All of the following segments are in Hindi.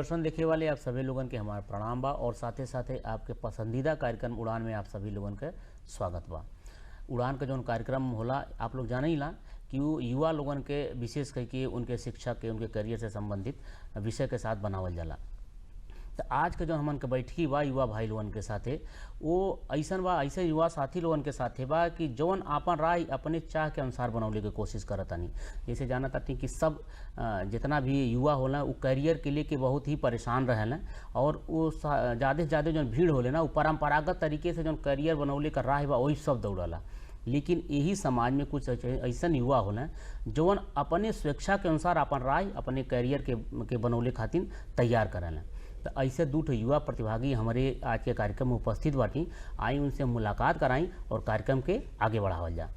दूरदर्शन देखे वाले आप सभी लोगन के हमारा प्रणाम बा और साथे साथे आपके पसंदीदा कार्यक्रम उड़ान में आप सभी लोगन के स्वागत बा। उड़ान का जो कार्यक्रम होला आप लोग जाने ही ला कि वो युवा लोगन के विशेष करके उनके शिक्षा के उनके करियर से संबंधित विषय के साथ बनावल जाला। तो आज के जो हमन के बैठकी बा युवा भाई लोगन के साथे वो ऐसा बा, ऐसे युवा साथी लोगन के साथे बा कि जौन आपन राय अपने चाह के अनुसार बनौले के कोशिश करतानी। जैसे जाना तानी कि सब जितना भी युवा होला वो करियर के लिए के बहुत ही परेशान रहेला और वो ज़्यादा से ज़्यादा जो भीड़ होले ना वो परंपरागत तरीके से जो करियर बनौले का राह बा वही सब दौड़ला। लेकिन यही समाज में कुछ ऐसा युवा होला जौन अपने स्वेच्छा के अनुसार अपन राय अपने करियर के बनौले खातिर तैयार करेला। तो ऐसे दो युवा प्रतिभागी हमारे आज के कार्यक्रम में उपस्थित बाटी। आई उनसे मुलाकात कराई और कार्यक्रम के आगे बढ़ावल जा।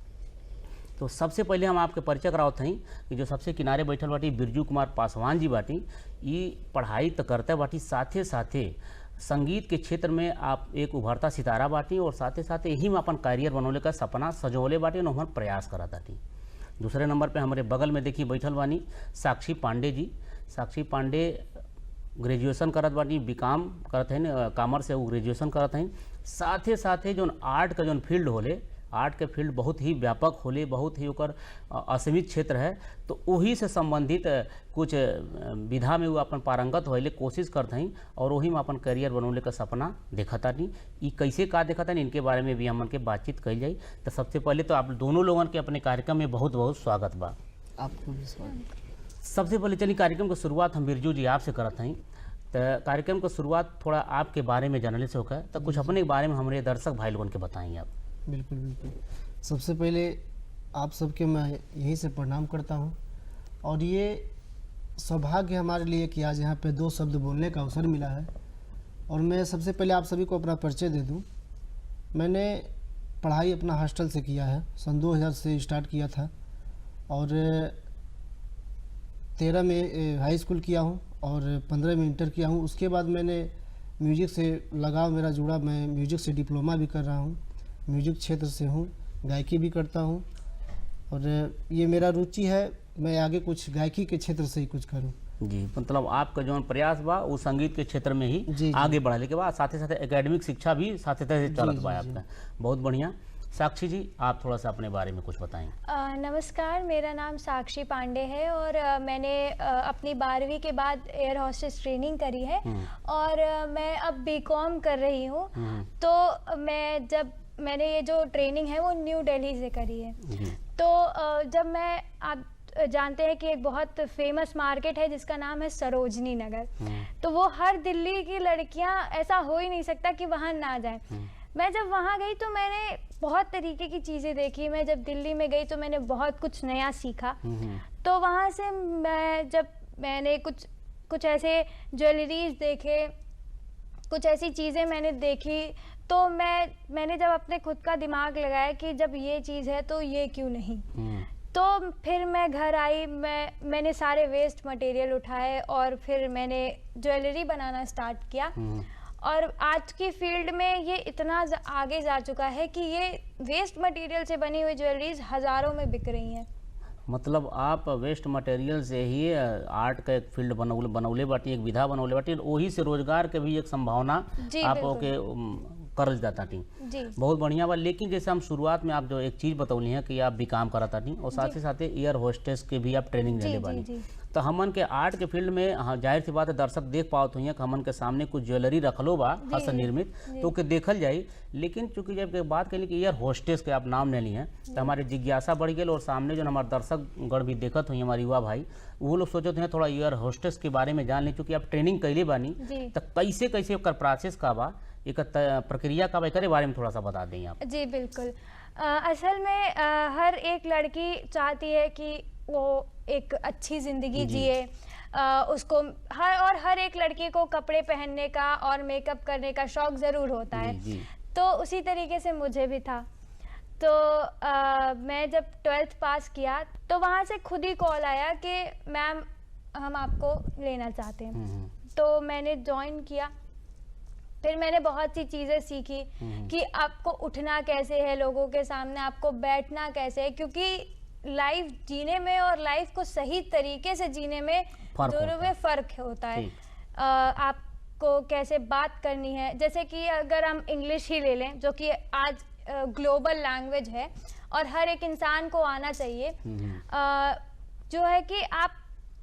तो सबसे पहले हम आपके परिचय करावत हई कि जो सबसे किनारे बैठल बाटी बिरजू कुमार पासवान जी बाटी। ये पढ़ाई तो करते बाटी, साथे साथे संगीत के क्षेत्र में आप एक उभरता सितारा बाटी और साथे साथे यही में अपन करियर बनौले का सपना सजोले बाटी और हम प्रयास करा बाटी। दूसरे नंबर पे हमारे बगल में देखिए बैठल बानी साक्षी पांडे जी। साक्षी पांडे ग्रेजुएशन करत बाटी, बीकॉम करत हैं, कॉमर्स से वो ग्रेजुएशन करत हैं। साथे साथे जो आर्ट का जो फील्ड होले, आर्ट के फील्ड बहुत ही व्यापक होले, बहुत ही ओकर असीमित क्षेत्र है। तो वही से संबंधित कुछ विधा में वो अपन पारंगत होले कोशिश करते हैं और वही में अपन करियर बनौले का सपना देखता नहीं। ये कैसे का देखता नहीं इनके बारे में भी हमन के बातचीत कही जाए। तो सबसे पहले तो आप दोनों लोगन के अपने कार्यक्रम में बहुत बहुत स्वागत बा। आपको भी स्वागत। सबसे पहले चलिए कार्यक्रम की शुरुआत हम बिरजू जी आपसे करते हैं। तो कार्यक्रम की शुरुआत थोड़ा आपके बारे में जानने से होकर तो कुछ अपने बारे में हमारे दर्शक भाई लोगों के बताएंगे आप। बिल्कुल बिल्कुल। सबसे पहले आप सबके मैं यहीं से प्रणाम करता हूं और ये सौभाग्य हमारे लिए कि आज यहाँ पे दो शब्द बोलने का अवसर मिला है। और मैं सबसे पहले आप सभी को अपना परिचय दे दूं। मैंने पढ़ाई अपना हॉस्टल से किया है, सन 2000 से स्टार्ट किया था और 13 में हाई स्कूल किया हूँ और 15 में इंटर किया हूँ। उसके बाद मैंने म्यूजिक से लगाव मेरा जुड़ा, मैं म्यूजिक से डिप्लोमा भी कर रहा हूँ, म्यूजिक क्षेत्र से हूँ, गायकी भी करता हूँ और ये मेरा रुचि है। मैं आगे कुछ गायकी के क्षेत्र से ही कुछ करूँ। जी, मतलब आपका जो प्रयास बा वो संगीत के क्षेत्र में ही जी, आगे बढ़ाने के बाद साथ साथ एकेडमिक शिक्षा भी साथ साथ चलत बा आपका। बहुत बढ़िया। साक्षी जी आप थोड़ा सा अपने बारे में कुछ बताएं। नमस्कार, मेरा नाम साक्षी पांडे है और मैंने अपनी 12वीं के बाद एयर होस्टेस ट्रेनिंग करी है और मैं अब बीकॉम कर रही हूँ। तो मैंने ये जो ट्रेनिंग है वो न्यू दिल्ली से करी है। तो जब मैं आप जानते हैं कि एक बहुत फेमस मार्केट है जिसका नाम है सरोजनी नगर, तो वो हर दिल्ली की लड़कियां ऐसा हो ही नहीं सकता कि वहां ना जाएं। मैं जब वहाँ गई तो मैंने बहुत तरीके की चीज़ें देखी। मैं जब दिल्ली में गई तो मैंने बहुत कुछ नया सीखा। तो वहाँ से मैंने कुछ ऐसे ज्वेलरीज देखे, कुछ ऐसी चीज़ें मैंने देखी। तो मैंने जब अपने खुद का दिमाग लगाया कि जब ये चीज़ है तो ये क्यों नहीं। तो फिर मैं घर आई, मैंने सारे वेस्ट मटेरियल उठाए और फिर मैंने ज्वेलरी बनाना स्टार्ट किया। और आज की फील्ड में ये इतना आगे जा चुका है कि ये वेस्ट मटेरियल से बनी हुई ज्वेलरीज हज़ारों में बिक रही हैं। मतलब आप वेस्ट मटेरियल से ही आर्ट का एक फील्ड बनौले बाटी, एक विधा बनौले बाटी, वही से रोजगार के भी एक संभावना आप के करल जाता थी। बहुत बढ़िया बा। लेकिन जैसे हम शुरुआत में आप जो एक चीज़ बतौली है कि आप बीकॉम कराता थी और साथ ही साथ एयर होस्टेस के भी आप ट्रेनिंग लेने बानी। तो हमन के आर्ट के फील्ड में जाहिर सी बात है दर्शक देख पावत हुई है कि हमन के सामने कुछ ज्वेलरी रखलो बा हस्त निर्मित तो के देखल जाए। लेकिन चूंकि जब बात करें कि एयर होस्टेस के आप नाम ले लिए हैं तो हमारी जिज्ञासा बढ़ गई और सामने जो हमारे दर्शक गण भी देखत हुई हमारे युवा भाई वो लोग सोचते हैं थोड़ा एयर होस्टेस के बारे में जान लें। चूँकि आप ट्रेनिंग कैले बानी तो कैसे कैसे प्रोसेस का बा, एक प्रक्रिया का करे बारे में थोड़ा सा बता दें आप। जी बिल्कुल। असल में हर एक लड़की चाहती है कि वो एक अच्छी ज़िंदगी जिए। उसको हर एक लड़की को कपड़े पहनने का और मेकअप करने का शौक ज़रूर होता है। तो उसी तरीके से मुझे भी था। तो मैं जब 12th पास किया तो वहाँ से खुद ही कॉल आया कि मैम हम आपको लेना चाहते हैं। तो मैंने ज्वाइन किया। फिर मैंने बहुत सी चीज़ें सीखी कि आपको उठना कैसे है लोगों के सामने, आपको बैठना कैसे है, क्योंकि लाइफ जीने में और लाइफ को सही तरीके से जीने में दोनों में फ़र्क होता है। आपको कैसे बात करनी है। जैसे कि अगर हम इंग्लिश ही ले लें, जो कि आज ग्लोबल लैंग्वेज है और हर एक इंसान को आना चाहिए। जो है कि आप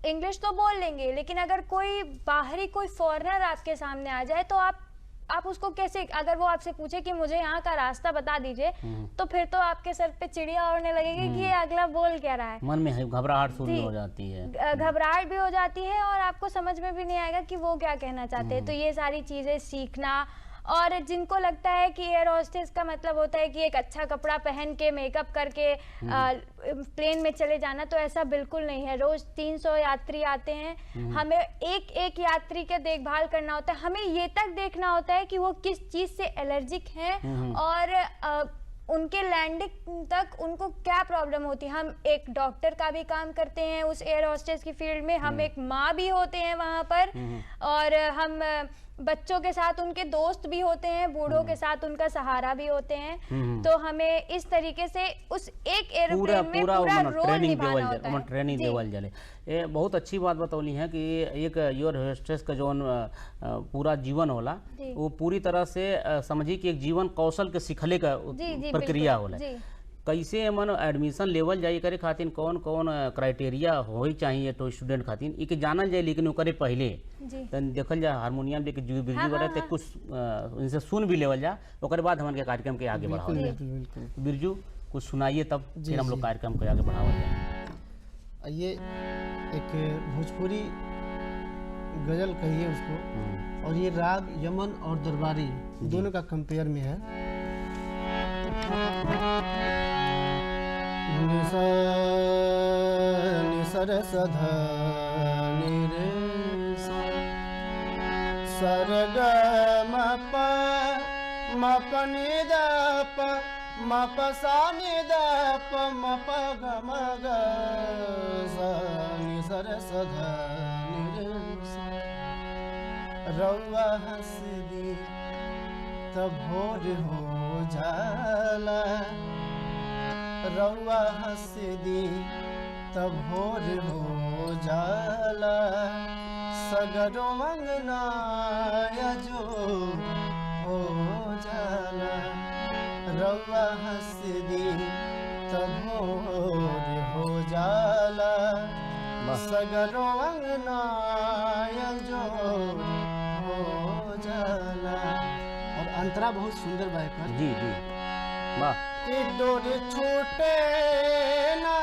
इंग्लिश तो बोल लेंगे, लेकिन अगर कोई बाहरी कोई फॉरेनर आपके सामने आ जाए तो आप उसको कैसे, अगर वो आपसे पूछे कि मुझे यहाँ का रास्ता बता दीजिए, तो फिर तो आपके सर पे चिड़िया उड़ने लगेगी कि ये अगला बोल क्या रहा है। मन में घबराहट शुरू हो जाती है, घबराहट भी हो जाती है और आपको समझ में भी नहीं आएगा कि वो क्या कहना चाहते हैं। तो ये सारी चीजें सीखना, और जिनको लगता है कि एयर होस्टेस का मतलब होता है कि एक अच्छा कपड़ा पहन के मेकअप करके प्लेन में चले जाना, तो ऐसा बिल्कुल नहीं है। रोज 300 यात्री आते हैं, हमें एक एक यात्री के देखभाल करना होता है। हमें ये तक देखना होता है कि वो किस चीज से एलर्जिक हैं और उनके लैंडिंग तक उनको क्या प्रॉब्लम होती है। हम एक डॉक्टर का भी काम करते हैं उस एयर होस्टेस की फील्ड में, हम एक माँ भी होते हैं वहाँ पर, और हम बच्चों के साथ उनके दोस्त भी होते हैं, बूढ़ों के साथ उनका सहारा भी होते हैं। तो हमें इस तरीके से उस एक एरोप्लेन में पूरा रोल निभाना होता है। ट्रेनिंग देवल जले। ये बहुत अच्छी बात बतौली है कि एक एयर होस्टेस का जो पूरा जीवन होला वो पूरी तरह से समझी कि एक जीवन कौशल के सिखले का प्रक्रिया होला। कैसे मन एडमिशन लेवल जाए करे खातिर कौन कौन क्राइटेरिया हो चाहिए तो स्टूडेंट खातिर एक जानल जाए, लेकिन ओकरे पहले तन देखल जाए हारमोनियम लेके जो बिजली वाला ते कुछ इनसे सुन भी लेवल जा, ओकरे बाद हमन के कार्यक्रम के आगे बढ़ावल जाए। बिरजू कुछ सुनाइए, तब फिर हम लोग कार्यक्रम को आगे बढ़ावल जाए। ये एक भोजपुरी गजल कहिए उसको, और ये राग यमन और दरबारी दोनों का कंपेयर में है। निसर सध सरग मप मप निद प मप सा निद प मप ग म ग स निसर सध रउआ हंस दी तब भोर हो जाला, रउआ हंस दी तब भोर हो जाला, सगरो अंगना जो हो जाला, रउआ हंस दी तब भोर हो जाला, सगरो अंगना जो हो जाला। और अंतरा बहुत सुंदर बाइकर। जी जी, वाह। कि डोर छूटे ना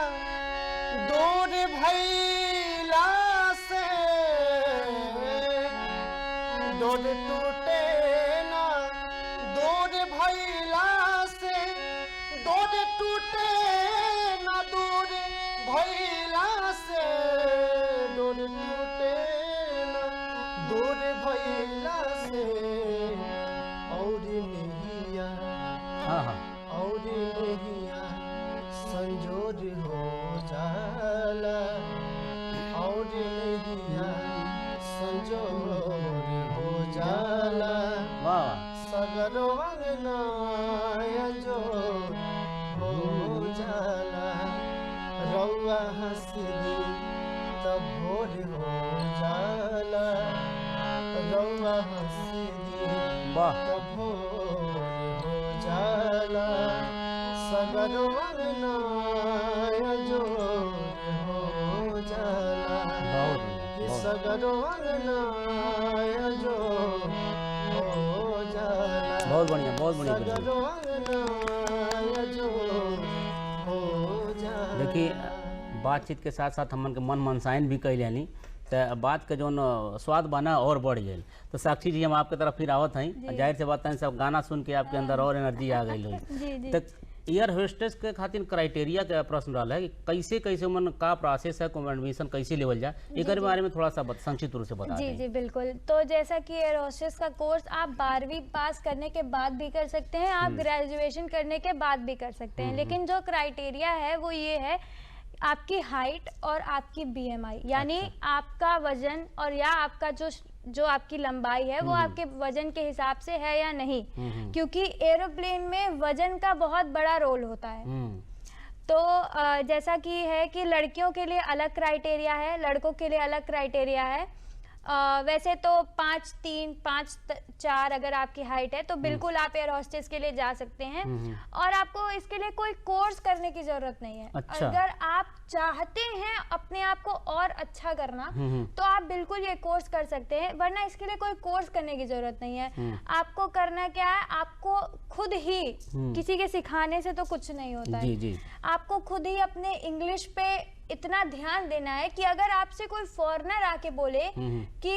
दूर भैला से, डोर टूटे ना दूर भैला से, डोर टूटे ना दूर भैला से, डोर टूटे ना दूर भैला से, और नैया और नैया संजोर हो जाला, और नैया संजोर हो जाला, सगरो अंगना जो हो जाला, रउआ हंस दी तब भोर हो जाला, रउआ हंस दी तब भोर हो जाला, सगरो अंगना जो हो जाला, सगरो अंगना जो हो जाला। बहुत बढ़िया, बहुत बढ़िया। सगरो अंगना जो हो जाला। देखिए, बातचीत के साथ साथ हमन के मन मनसाइन भी कह लेनी, तो बात का जो स्वाद बना और बढ़ गई। तो साक्षी जी, हम आपके तरफ फिर आवत हैं, जाहिर से बात है सब गाना सुन के आपके अंदर और एनर्जी आ गई हुई। तो एयर होस्टेस के खातिर क्राइटेरिया का प्रश्न रहा है कि कैसे कैसे मन का प्रोसेस है, एडमिशन कैसे लेवल जाए, एक बारे में थोड़ा सा संक्षिप्त रूप से बता दें। जी बिल्कुल। तो जैसा कि एयर होस्टेस का कोर्स आप 12वीं पास करने के बाद भी कर सकते हैं, आप ग्रेजुएशन करने के बाद भी कर सकते हैं, लेकिन जो क्राइटेरिया है वो ये है आपकी हाइट और आपकी BMI, यानी आपका वजन और या आपका जो आपकी लंबाई है वो आपके वजन के हिसाब से है या नहीं, क्योंकि एरोप्लेन में वजन का बहुत बड़ा रोल होता है। तो जैसा कि है कि लड़कियों के लिए अलग क्राइटेरिया है, लड़कों के लिए अलग क्राइटेरिया है। वैसे तो 5'3", 5'4" अगर आपकी हाइट है तो बिल्कुल आप एयर होस्टेस के लिए जा सकते हैं। और आपको इसके लिए कोई कोर्स करने की जरूरत नहीं है। अच्छा। अगर आप चाहते हैं अपने आप को और अच्छा करना तो आप बिल्कुल ये कोर्स कर सकते हैं, वरना इसके लिए कोई कोर्स करने की जरूरत नहीं है। आपको करना क्या है, आपको खुद ही, किसी के सिखाने से तो कुछ नहीं होता है। जी जी। आपको खुद ही अपने इंग्लिश पे इतना ध्यान देना है कि अगर आपसे कोई फॉरेनर आके बोले कि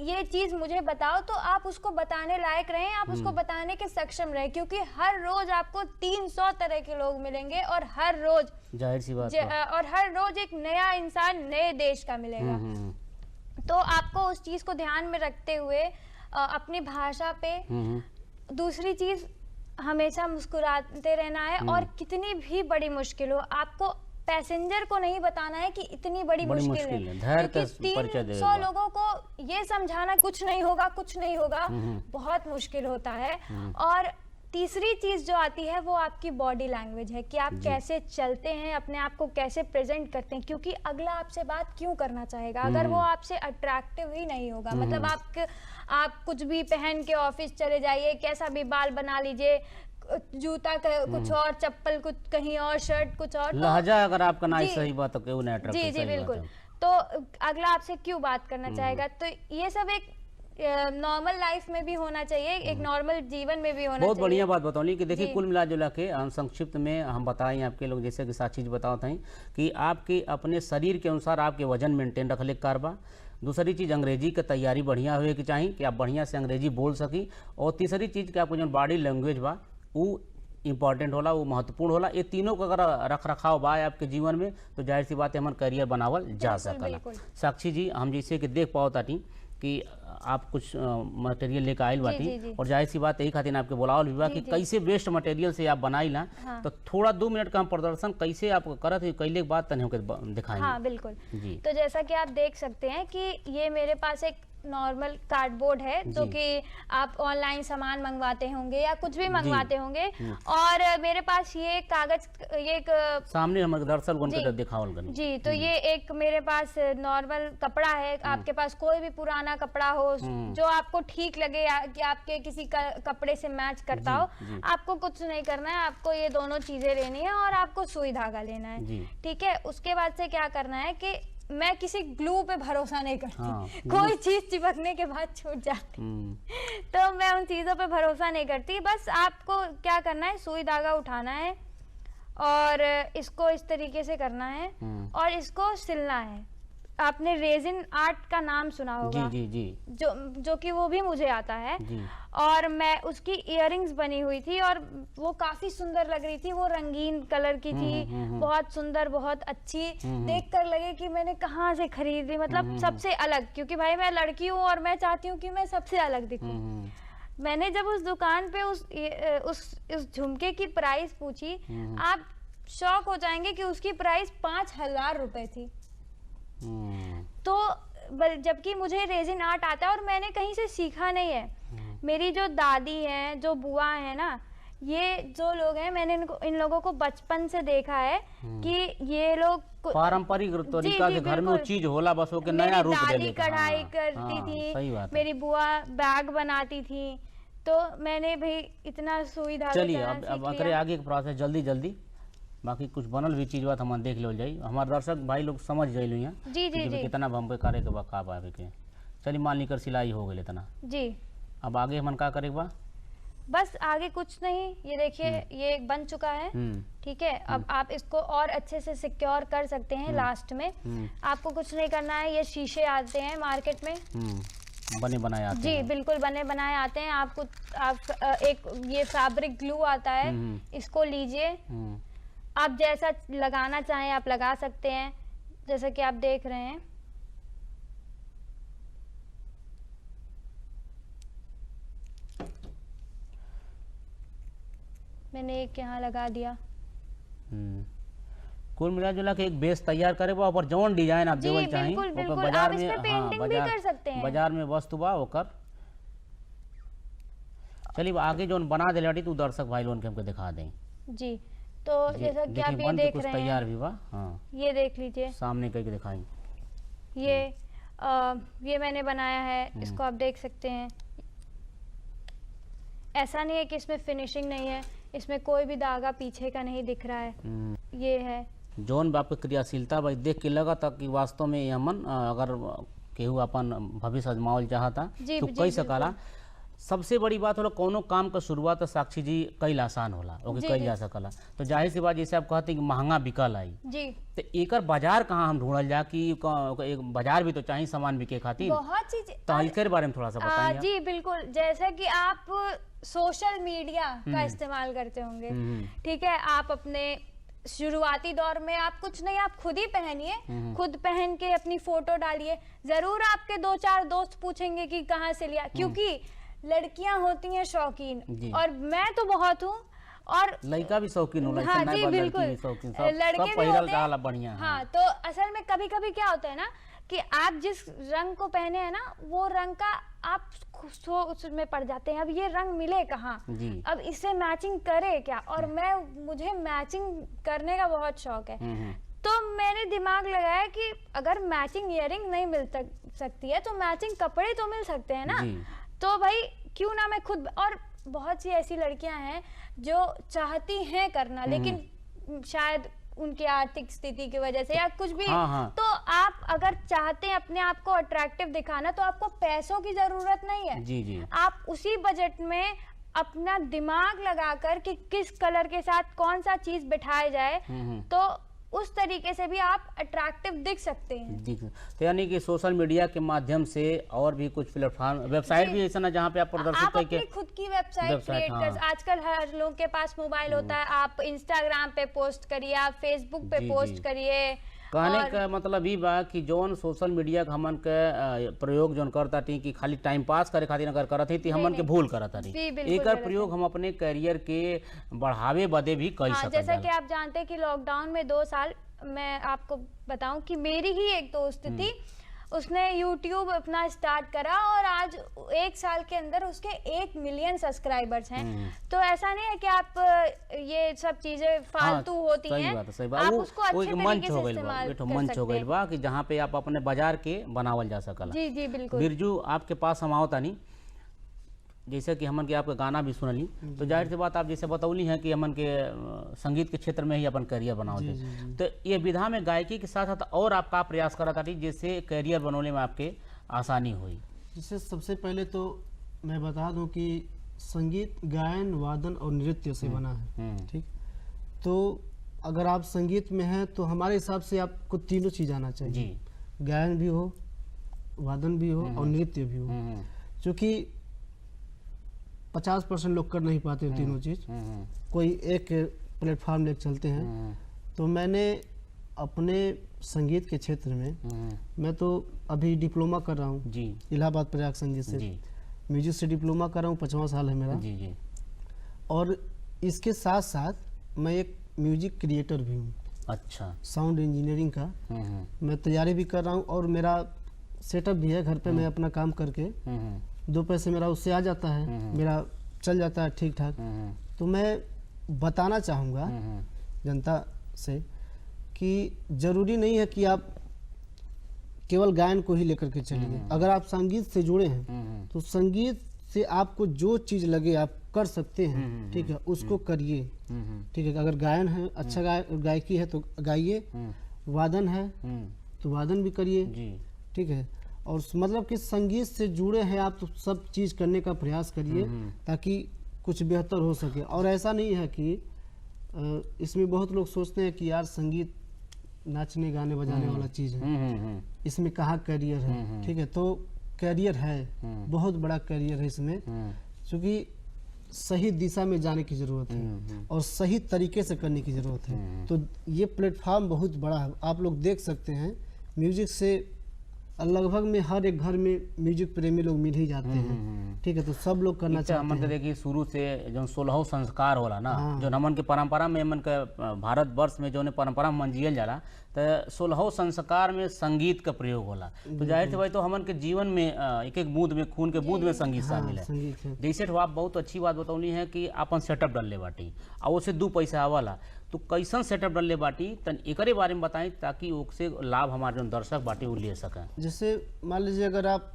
ये चीज मुझे बताओ, तो आप उसको बताने लायक रहें, आप उसको बताने के सक्षम रहे, क्योंकि हर रोज आपको 300 तरह के लोग मिलेंगे और हर रोज जाहिर सी बात है। और हर रोज एक नया इंसान नए देश का मिलेगा। तो आपको उस चीज को ध्यान में रखते हुए अपनी भाषा पे, दूसरी चीज हमेशा मुस्कुराते रहना है। और कितनी भी बड़ी मुश्किल हो, आपको पैसेंजर को नहीं बताना है कि इतनी बड़ी मुश्किल है। धैर्य क्योंकि का परिचय देगा। 300 लोगों को ये समझाना कुछ नहीं होगा, कुछ नहीं होगा, बहुत मुश्किल होता है। और तीसरी चीज जो आती है वो आपकी बॉडी लैंग्वेज है कि आप कैसे चलते हैं, अपने आप को कैसे प्रेजेंट करते हैं, क्योंकि अगला आपसे बात क्यों करना चाहेगा अगर वो आपसे अट्रैक्टिव ही नहीं होगा। मतलब आप कुछ भी पहन के ऑफिस चले जाइए, कैसा भी बाल बना लीजिए, जूता कुछ और, चप्पल कुछ कहीं और, शर्ट कुछ और, लहजा अगर आपका ना सही बात तो क्यों नहीं अट्रैक्टिव। जी जी बिल्कुल। तो अगला आपसे क्यों बात करना चाहेगा। तो ये सब एक नॉर्मल लाइफ में भी होना चाहिए, एक नॉर्मल जीवन में भी होना चाहिए। बहुत बढ़िया बात बताओ कि देखिए कुल मिला जुला के संक्षिप्त में हम बताएं आपके लोग, जैसे कि साथ चीज बताओ था कि आपके अपने शरीर के अनुसार आपके वजन मेंटेन रखले कारबा। दूसरी चीज़ अंग्रेजी की तैयारी बढ़िया हुए कि चाहिए कि आप बढ़िया से अंग्रेजी बोल सकी। और तीसरी चीज़ कि आपको जो बॉडी लैंग्वेज बा वो इम्पॉर्टेंट होला, वो महत्वपूर्ण होला। ये तीनों का अगर रख रखाव बा आपके जीवन में तो जाहिर सी बात है हमारा करियर बनावल जा सकला। साक्षी जी, हम जैसे कि देख पाओ ताटी कि आप कुछ मटेरियल लेकर आयल बाटी, और जाहिर सी बात यही खातिर आपके बुलावल भी बा कि कैसे बेस्ट मटेरियल से आप बनाई ला। तो थोड़ा 2 मिनट का हम प्रदर्शन कैसे आप करत है कैले के बाद तने होकर दिखाएंगे। हाँ बिल्कुल जी। तो जैसा कि आप देख सकते हैं कि ये मेरे पास एक नॉर्मल कार्डबोर्ड है जो कि आप ऑनलाइन सामान मंगवाते होंगे या कुछ भी मंगवाते होंगे। और मेरे पास ये कागज, ये एक सामने हमारे दर्शक उनको दिखावल गनी जी। तो ये एक मेरे पास नॉर्मल कपड़ा है। आपके पास कोई भी पुराना कपड़ा हो जो आपको ठीक लगे कि आपके किसी कपड़े से मैच करता हो, आपको कुछ नहीं करना है, आपको ये दोनों चीजें लेनी है और आपको सुई धागा लेना है। ठीक है। उसके बाद से क्या करना है कि मैं किसी ग्लू पे भरोसा नहीं करती। कोई चीज चिपकने के बाद छूट जाती तो मैं उन चीजों पे भरोसा नहीं करती। बस आपको क्या करना है, सुई धागा उठाना है और इसको इस तरीके से करना है और इसको सिलना है। आपने रेजिन आर्ट का नाम सुना होगा। जी जी जी। जो कि वो भी मुझे आता है। और मैं उसकी इयररिंग्स बनी हुई थी और वो काफी सुंदर लग रही थी। वो रंगीन कलर की थी, बहुत सुंदर, बहुत अच्छी। देखकर लगे कि मैंने कहाँ से खरीद ली, मतलब सबसे अलग, क्योंकि भाई मैं लड़की हूँ और मैं चाहती हूँ कि मैं सबसे अलग दिखूं। मैंने जब उस दुकान पे उस झुमके की प्राइस पूछी, आप शॉक हो जाएंगे कि उसकी प्राइस 5000 रुपए थी। तो जबकि मुझे रेजिन आर्ट आता है और मैंने कहीं से सीखा नहीं है। मेरी जो दादी हैं, जो बुआ है ना, ये जो लोग हैं, मैंने इन लोगों को बचपन से देखा है कि ये लोग पारंपरिक तरीका से घर में वो चीज होला, बस वो के नया रूप दे दादी कढ़ाई करती थी, मेरी बुआ बैग बनाती थी। तो मैंने भी इतना सुई धागा। चलिए अब अकरे आगे के प्रोसेस जल्दी बाकी कुछ बनल भी चीज बात हम देख लो जाई, हमारे दर्शक भाई लोग समझ जाए जी जी जी कितना हम पे करे के बा का पावे के। चलिए मान ली कर सिलाई हो गई इतना जी। अब आगे हम का करे बा? बस आगे कुछ नहीं, ये देखिए ये बन चुका है। ठीक है। अब आप इसको और अच्छे से सिक्योर कर सकते हैं। लास्ट में आपको कुछ नहीं करना है। ये शीशे आते हैं मार्केट में, बने बनाए आते हैं। जी बिल्कुल बने बनाए आते हैं। आपको एक ये फैब्रिक ग्लू आता है, इसको लीजिए। आप जैसा लगाना चाहें आप लगा सकते हैं, जैसा कि आप देख रहे हैं। मैंने एक यहाँ लगा दिया। कुल मिला जुला के एक बेस तैयार करे बा, ऊपर जौन डिजाइन आप देवल चाहें बिल्कुल बिल्कुल आप इस पे पेंटिंग भी कर सकते हैं। बाजार में वस्तु बा ओकर। चलिए आगे जोन बना दे तू दर्शक भाई लोगन के हमको दिखा दें। जी। तो जैसा कि आप ये देख रहे हैं, तैयार भी बा। हाँ ये देख लीजिए सामने कहीं दिखाई। ये ये मैंने बनाया है, इसको आप देख सकते हैं। ऐसा नहीं है कि इसमें फिनिशिंग नहीं है, इसमें कोई भी धागा पीछे का नहीं दिख रहा है। ये है जौन बाप के क्रियाशीलता भाई देख के लगा था कि वास्तव में ये हमन अगर केहू अपन भविष्य आजमावल चाहता जी, तो जी, कई सकाला। सबसे बड़ी बात होला कोनो काम का शुरुआत साक्षी जी कई आसान होला ओके जी, कई जी। जा सकला। तो जाहिर सी बात जैसे आप कहते हैं कि महंगा बिकल आई, जी। तो एकर बाजार कहाँ हम ढूंढल जा कि एक बाजार भी तो चाहिए सामान बिके खातिर। बहुत चीज तो इसके बारे में थोड़ा सा बताइए। जी बिल्कुल, जैसे कि आप सोशल मीडिया का इस्तेमाल करते होंगे, ठीक है, आप अपने शुरुआती दौर में आप कुछ नहीं, आप खुद ही पहनिए, खुद पहन के अपनी फोटो डालिए। जरूर आपके 2-4 दोस्त पूछेंगे कि कहाँ से लिया, क्योंकि लड़कियां होती हैं शौकीन, और मैं तो बहुत हूँ, और लड़का भी शौकीन होला। हाँ जी बिल्कुल, लड़के भी होते हैं। बढ़िया। हाँ, तो असल में कभी कभी क्या होता है ना कि आप जिस रंग को पहने हैं ना, वो रंग का आप उसमें पड़ जाते हैं, अब ये रंग मिले कहाँ, अब इससे मैचिंग करे क्या। और मुझे मैचिंग करने का बहुत शौक है, तो मैंने दिमाग लगाया कि अगर मैचिंग ईयरिंग नहीं मिल सकती है तो मैचिंग कपड़े तो मिल सकते हैं ना। तो भाई क्यों ना मैं खुद, और बहुत सी ऐसी लड़कियां हैं जो चाहती हैं करना, लेकिन शायद उनकी आर्थिक स्थिति की वजह से या कुछ भी। तो आप अगर चाहते हैं अपने आप को अट्रैक्टिव दिखाना, तो आपको पैसों की जरूरत नहीं है। जी। आप उसी बजट में अपना दिमाग लगाकर कि किस कलर के साथ कौन सा चीज बिठाया जाए, तो उस तरीके से भी आप अट्रैक्टिव दिख सकते हैं। तो यानी कि सोशल मीडिया के माध्यम से और भी कुछ प्लेटफॉर्म, वेबसाइट भी ऐसा ना जहाँ पे आप प्रदर्शित आप अपनी खुद की वेबसाइट क्रिएट कर। आजकल हर लोग के पास मोबाइल होता है, आप इंस्टाग्राम पे पोस्ट करिए, आप फेसबुक पे पोस्ट करिए। कहने का मतलब ही बा कि जौन सोशल मीडिया का हमन के प्रयोग जौन करता थी कि खाली टाइम पास करे खातिर अगर करत थी हमन के भूल करता थी। एकर प्रयोग हम अपने करियर के बढ़ावे बदे भी कर सकते। जैसा कि आप जानते हैं कि लॉकडाउन में 2 साल, मैं आपको बताऊं कि मेरी ही एक दोस्त थी, उसने YouTube अपना स्टार्ट करा और आज 1 साल के अंदर उसके 1 मिलियन सब्सक्राइबर्स हैं। तो ऐसा नहीं है कि आप ये सब चीजें फालतू होती हैं, आप उसको अच्छे तरीके से इस्तेमाल कर सकते हैं। कि जहाँ पे आप अपने बाजार के बनावल जा सकला। जी बिल्कुल। बिरजू आपके पास हम आवता नहीं, जैसे कि हमन के आपका गाना भी सुनली, तो जाहिर सी बात आप जैसे बतौली हैं कि हमन के संगीत के क्षेत्र में ही अपन करियर बनावते, तो ये विधा में गायकी के साथ साथ और आप का प्रयास करा था जिससे करियर बनने में आपके आसानी हुई? जिससे सबसे पहले तो मैं बता दूं कि संगीत गायन वादन और नृत्य से बना है, ठीक। तो अगर आप संगीत में हैं तो हमारे हिसाब से आपको तीनों चीज़ आना चाहिए, गायन भी हो, वादन भी हो और नृत्य भी हो, क्योंकि 50% लोग कर नहीं पाते तीनों चीज़, कोई एक प्लेटफॉर्म लेकर चलते हैं। तो मैंने अपने संगीत के क्षेत्र में, मैं तो अभी डिप्लोमा कर रहा हूँ इलाहाबाद प्रयाग संगीत से, म्यूजिक से डिप्लोमा कर रहा हूँ, 5वां साल है मेरा। और इसके साथ साथ मैं एक म्यूजिक क्रिएटर भी हूँ। अच्छा। साउंड इंजीनियरिंग का मैं तैयारी भी कर रहा हूँ, और मेरा सेटअप भी है घर पे, मैं अपना काम करके 2 पैसे मेरा उससे आ जाता है, मेरा चल जाता है ठीक ठाक। तो मैं बताना चाहूँगा जनता से कि जरूरी नहीं है कि आप केवल गायन को ही लेकर के चलिए। अगर आप संगीत से जुड़े हैं तो संगीत से आपको जो चीज़ लगे आप कर सकते हैं, ठीक है, उसको करिए, ठीक है। अगर गायन है, अच्छा गायकी है तो गाइए, वादन है तो वादन भी करिए, ठीक है। और मतलब कि संगीत से जुड़े हैं आप तो सब चीज़ करने का प्रयास करिए ताकि कुछ बेहतर हो सके। और ऐसा नहीं है कि इसमें बहुत लोग सोचते हैं कि यार संगीत नाचने गाने बजाने वाला चीज़ है, इसमें कहाँ करियर है, ठीक है। तो करियर है, बहुत बड़ा करियर है इसमें, क्योंकि सही दिशा में जाने की ज़रूरत है और सही तरीके से करने की ज़रूरत है। तो ये प्लेटफॉर्म बहुत बड़ा है, आप लोग देख सकते हैं। म्यूजिक से लगभग में हर एक घर में म्यूजिक प्रेमी लोग मिल ही जाते हैं, ठीक है। तो सब लोग करना चाहते हैं। देखिए शुरू से जो 16 संस्कार होला ना, जो हमन के परंपरा में, हमन के भारत वर्ष में जो परंपरा मन जियल जाला, तो 16 संस्कार में संगीत का प्रयोग होला। तो जाहिर से भाई तो हमन के जीवन में एक एक बूंद में, खून के बूंद में संगीत शामिल है। जैसे आप बहुत अच्छी बात बतौनी है कि अपन सेटअप डालले बाटी और उससे 2 पैसा आवला, तो कैसन सेटअप डलले बाटी तन एकरे बारे में बताएं ताकि उससे लाभ हमारे जो दर्शक बाटी वो ले सकें। जैसे मान लीजिए अगर आप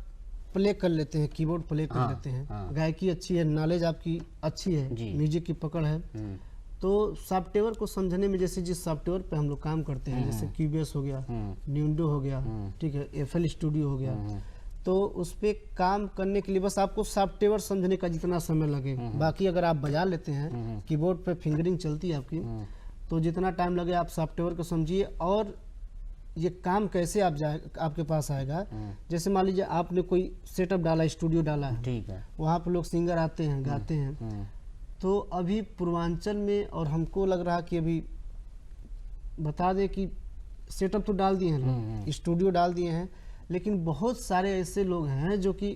प्ले कर लेते हैं, कीबोर्ड प्ले कर हाँ, लेते हैं, हाँ। गायकी अच्छी है, नॉलेज आपकी अच्छी है, जी। म्यूजिक की पकड़ है, हम्म, तो सॉफ्टवेयर को समझने में जैसे जिस सॉफ्टवेयर पे हम लोग काम करते हैं, जैसे क्यूबेस हो गया, न्यूंडो हो गया, ठीक है, एफएल स्टूडियो हो गया, तो उस पे काम करने के लिए बस आपको सॉफ्टवेयर समझने का जितना समय लगे, बाकी अगर आप बजा लेते हैं, कीबोर्ड पे फिंगरिंग चलती है आपकी, तो जितना टाइम लगे आप सॉफ्टवेयर को समझिए। और ये काम कैसे आपके पास आएगा, जैसे मान लीजिए आपने कोई सेटअप डाला, स्टूडियो डाला है, ठीक है। वहाँ पर लोग सिंगर आते हैं, गाते हैं, तो अभी पूर्वांचल में, और हमको लग रहा कि अभी बता दें कि सेटअप तो डाल दिए हैं लोग, स्टूडियो डाल दिए हैं, लेकिन बहुत सारे ऐसे लोग हैं जो कि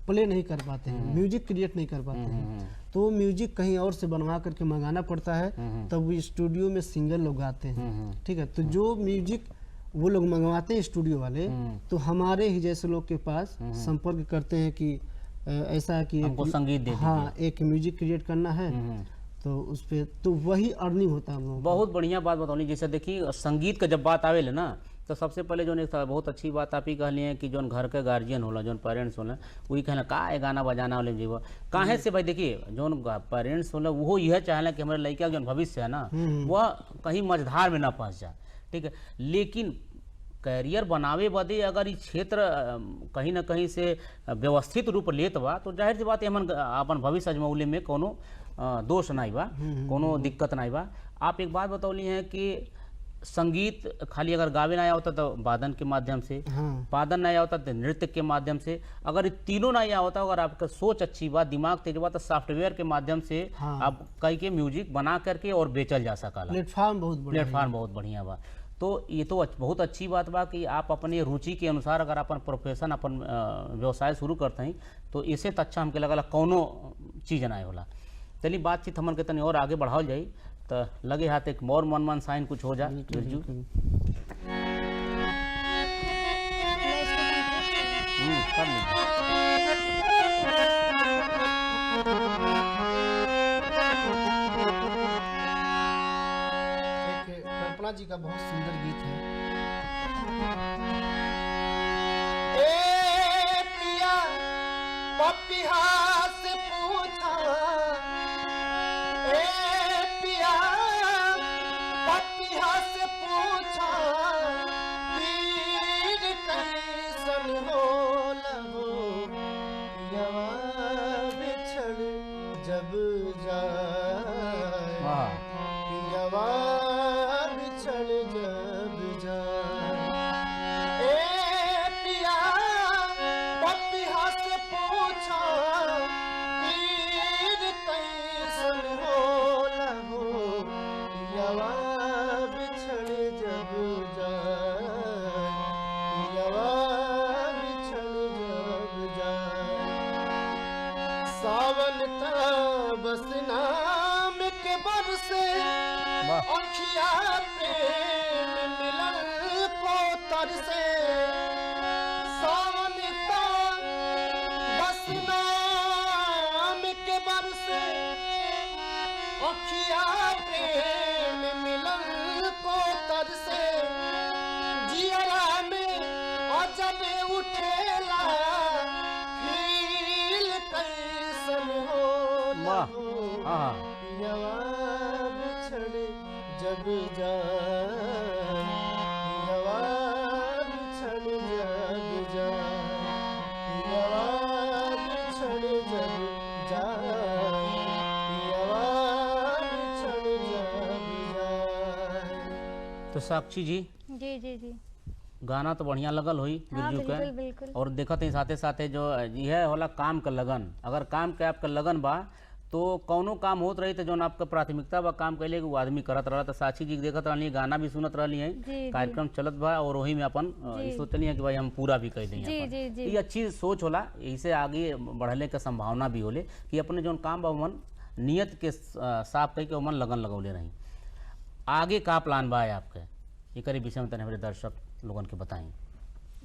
प्ले नहीं कर पाते हैं, म्यूजिक क्रिएट नहीं कर पाते हैं, तो वो म्यूजिक कहीं और से बनवा करके मंगाना पड़ता है, तब वो स्टूडियो में सिंगर लोग गाते हैं, ठीक है। तो जो म्यूजिक वो लोग मंगवाते हैं स्टूडियो वाले, तो हमारे ही जैसे लोग के पास संपर्क करते हैं कि ऐसा है कि हमको संगीत दे दीजिए। हाँ, एक म्यूजिक क्रिएट करना है, तो उस पे तो वही अर्निंग होता है हम लोगों को। बहुत बढ़िया बात बताओली। जैसे देखिए संगीत का जब बात आवेले ना, तो सबसे पहले जो एक बहुत अच्छी बात आप ही कहली है कि जो घर के गार्जियन होला, जो पेरेंट्स होला, वही कहना का है गाना बजाना वाले जीव काहे से भाई। देखिए जो पेरेंट्स होला वो यह चाहेला कि हमारे लड़का जो भविष्य है ना वह कहीं मझधार में ना फंस जाए, ठीक है। लेकिन कैरियर बनावे बदे अगर ये क्षेत्र कहीं ना कहीं से व्यवस्थित रूप लेत बा, तो जाहिर सी बात है हमन अपन भविष्य अजमौले में कोनो दोष नहीं बा, कोनो दिक्कत नहीं बा। आप एक बात बतौली हैं कि संगीत खाली अगर गावे नहीं होता तो वादन के माध्यम से, हाँ। वादन नहीं होता तो नृत्य के माध्यम से, अगर ये तीनों नहीं होता, अगर आपका सोच अच्छी बा, दिमाग तेज बा, तो सॉफ्टवेयर के माध्यम से हाँ। आप कई के म्यूजिक बना करके और बेचल जा सकला। प्लेटफॉर्म बहुत बड़ा है। प्लेटफॉर्म बहुत बढ़िया बा। तो ये तो बहुत अच्छी बात बा कि आप अपने रुचि के अनुसार अगर अपन प्रोफेशन अपन व्यवसाय शुरू करते हैं, तो इससे तो अच्छा हमके लगला कौनो चीज़ नहीं होला। चलिए बातचीत हमन के तनी और आगे बढ़ाओ जाई, तो लगे हाथ एक मोर मन साइन कुछ हो जा बिरजू। कर लीजिए। एक कल्पना जी का बहुत सुंदर गीत है। ए पिया पपिहा से पूछा, ए पिया पपिहा से पूछा, पीर कैसन होला हो, पियवा बिछड़ जब जाए, वाह। पियवा बिछड़ जब जाए। ए पिया पपिहा से पूछा, पीर कैसन होला हो, पियवा बिछड़ जब जाए, पियवा बिछड़ जब जाए। सावन का बस नाम के बरसे, अखिया प्रेम मिलन को तरसे। सावन का बस नाम के बरसे, अखिया प्रेम मिलन को तरसे। जियरा में अजब उठेला, फील कैसन होला वाह। हो, हाँ। पियवा बिछड़ जब जाए, पियवा बिछड़ जब जाए, पियवा बिछड़ जब जाए, पियवा बिछड़ जब जाए। तो साक्षी जी जी जी जी। गाना तो बढ़िया लगल हुई हाँ, बिरजू बिल्कुल के, बिल्कुल। और देखत ही साथे साथे जो यह होला काम का लगन, अगर काम के आपका लगन बा तो कौनो काम होत रही तो जौन आपका प्राथमिकता बा काम कैले वो आदमी करत रहा। तो साक्षी जी के देखत रहनी, गाना भी सुनत रहनी है, जी। कार्यक्रम चलत बा, और वही में अपन जी। सोचनी है कि भाई हम पूरा भी कर दें। जी जी जी। ये अच्छी सोच होला, इससे आगे बढ़ने के संभावना भी होले कि अपने जौन काम बा मन नियत के साफ करके मन लगन लगौले रही। आगे का प्लान बा है आपके, एक विषय में तनि हमारे दर्शक लोगन के बताएं।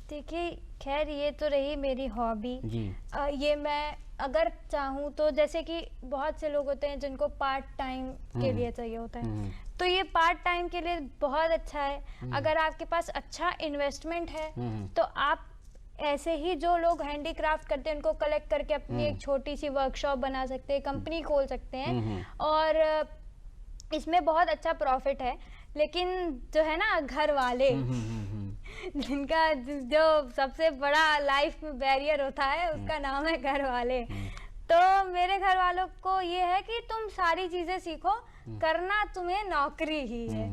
देखिए, खैर ये तो रही मेरी हॉबी। जी। ये मैं अगर चाहूँ तो, जैसे कि बहुत से लोग होते हैं जिनको पार्ट टाइम के लिए चाहिए होता है, तो ये पार्ट टाइम के लिए बहुत अच्छा है। अगर आपके पास अच्छा इन्वेस्टमेंट है तो आप ऐसे ही जो लोग हैंडीक्राफ्ट करते हैं उनको कलेक्ट करके अपनी एक छोटी सी वर्कशॉप बना सकते हैं, कंपनी खोल सकते हैं, और इसमें बहुत अच्छा प्रॉफिट है। लेकिन जो है ना, घर वाले जिनका जो सबसे बड़ा लाइफ में बैरियर होता है, उसका नाम है घर वाले। तो मेरे घर वालों को ये है कि तुम सारी चीजें सीखो, करना तुम्हें नौकरी ही है।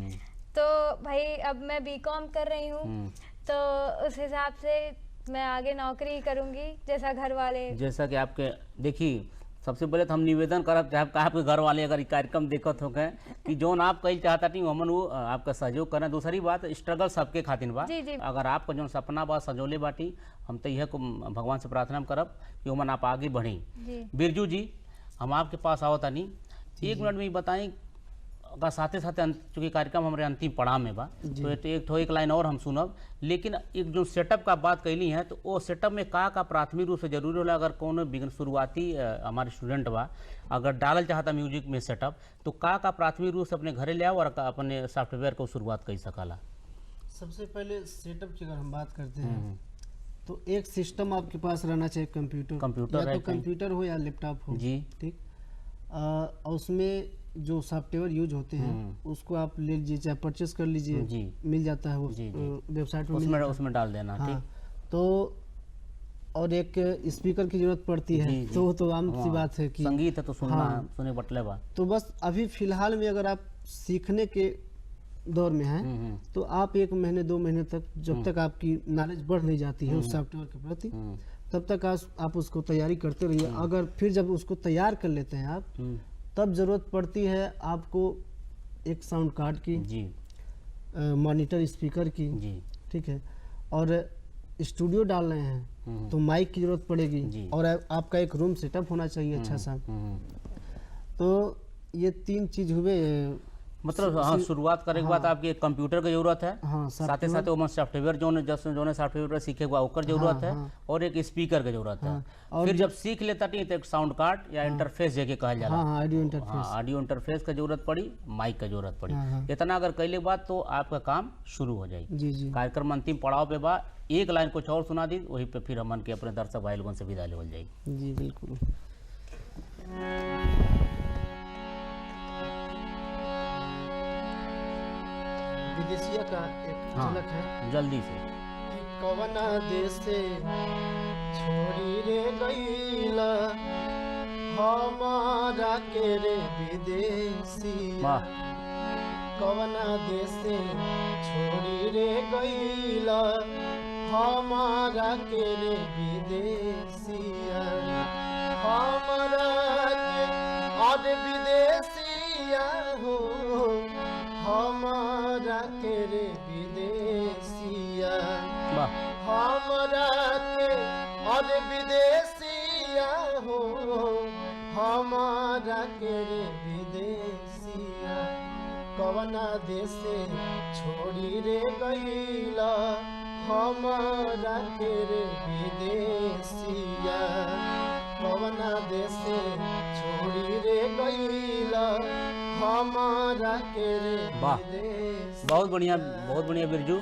तो भाई अब मैं बीकॉम कर रही हूँ, तो उस हिसाब से मैं आगे नौकरी ही करूंगी, जैसा घर वाले। जैसा कि आपके देखिए, सबसे पहले तो हम निवेदन करब चाहे आपके घर वाले अगर ये कार्यक्रम देखत हो गए कि जोन आप कही चाहता नहीं हमन वो आपका सहयोग करें। दूसरी बात, स्ट्रगल सबके खातिर बा। जी जी। अगर आपका जो सपना बा सजोले बाटी, हम तो यह को भगवान से प्रार्थना करब कि ओमन आप आगे बढ़ी। बिरजू जी, हम आपके पास आवता नहीं, 1 मिनट में ही बताएं, अगर साथे साथे चूँकि कार्यक्रम हमारे अंतिम पड़ाव में बा, तो एक लाइन और हम सुनब। लेकिन एक जो सेटअप का बात कैली है, तो वो सेटअप में का प्राथमिक रूप से जरूरी होला। अगर कौन शुरुआती हमारे स्टूडेंट बा अगर डालल चाहता म्यूजिक में सेटअप, तो का प्राथमिक रूप से अपने घरे ले आओ और अपने सॉफ्टवेयर को शुरुआत कर सकला। सबसे पहले सेटअप की अगर हम बात करते हैं तो एक सिस्टम आपके पास रहना चाहिए, कंप्यूटर या तो कंप्यूटर हो या लैपटॉप हो जी। ठीक। और उसमें जो सॉफ्टवेयर यूज होते हैं उसको आप ले लीजिए, चाहे परचेस कर लीजिए, मिल जाता है वो वेबसाइट में, उसमें डाल देना। हाँ, तो और एक स्पीकर की जरूरत पड़ती है, तो आम सी बात है कि संगीत है तो सुनना सुने बटले बा। तो बस अभी फिलहाल में अगर आप सीखने के दौर में हैं तो आप 1 महीने 2 महीने तक, जब तक आपकी नॉलेज बढ़ नहीं जाती है उस सॉफ्टवेयर के प्रति, तब तक आप उसको तैयारी करते रहिए। अगर फिर जब उसको तैयार कर लेते हैं आप, तब जरूरत पड़ती है आपको एक साउंड कार्ड की जी, मॉनिटर स्पीकर की जी, ठीक है, और स्टूडियो डाल रहे हैं तो माइक की जरूरत पड़ेगी, और आपका एक रूम सेटअप होना चाहिए अच्छा सा। तो ये 3 चीज हुए। मतलब हाँ, शुरुआत करे के बाद आपके कंप्यूटर की जरूरत है, हाँ, साथ साथ वो सॉफ्टवेयर जो सॉफ्टवेयर सीखे हुआ ओकर जरूरत है, और एक स्पीकर की जरूरत है। और फिर जब सीख लेता नहीं तो एक साउंड कार्ड या इंटरफेस जगह कहा जाला, ऑडियो इंटरफेस का जरूरत पड़ी, माइक का जरूरत पड़ी। इतना अगर कैले के बाद तो आपका काम शुरू हो जाएगी। कार्यक्रम अंतिम पड़ाव पे बा, एक लाइन कुछ और सुना दी, वही पे फिर हमन के अपने दर्शक भाई लोगों से विदा लेवल जाएगी। जी बिल्कुल। विदेशिया का एक झलक है, जल्दी से। कवना देश से छोड़ी रे गईला हमारा के रे विदेशिया, कवना देश से छोड़ी रे गईला हमारा के रे विदेशिया, हमारा के और विदेशिया हो, हमारा के रे विदेशिया, हमारा के और विदेशिया हो, हमारा के रे विदेशिया, कवना देश से छोड़ी रे गईला हमारा के रे विदेशिया, कवना देश से छोड़ी रे गईला हमारा के रे विदेशिया। बहुत बढ़िया बिरजू।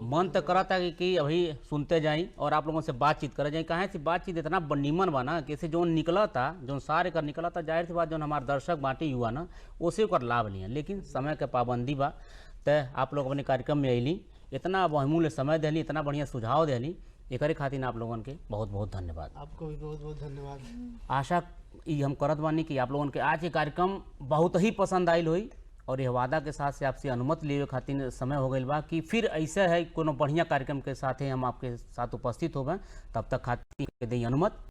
मन तो करता है कि अभी सुनते जाई और आप लोगों से बातचीत करे जाए। कहाँ से बातचीत इतना नीमन बा ना, कैसे जो निकला था, जो सारे कर निकला था, जाहिर सी बात जो हमारे दर्शक बाटे युवा ना, उसे कर लाभ लिया। लेकिन समय के पाबंदी बा, तो आप लोग अपने कार्यक्रम में अली, इतना बहुमूल्य समय दिली, इतना बढ़िया सुझाव दिली, एक खातिर आप लोगों के बहुत बहुत धन्यवाद। आपको भी बहुत बहुत धन्यवाद। आशा ये हम करत बानी कि आप लोगों के आज ये कार्यक्रम बहुत ही पसंद आयल हुई, और यह वादा के साथ से आपसे अनुमति लेवे खातिर समय हो गई बा कि फिर ऐसा है कोनो बढ़िया कार्यक्रम के साथ हम आपके साथ उपस्थित हो गए। तब तक खातिर दे अनुमति।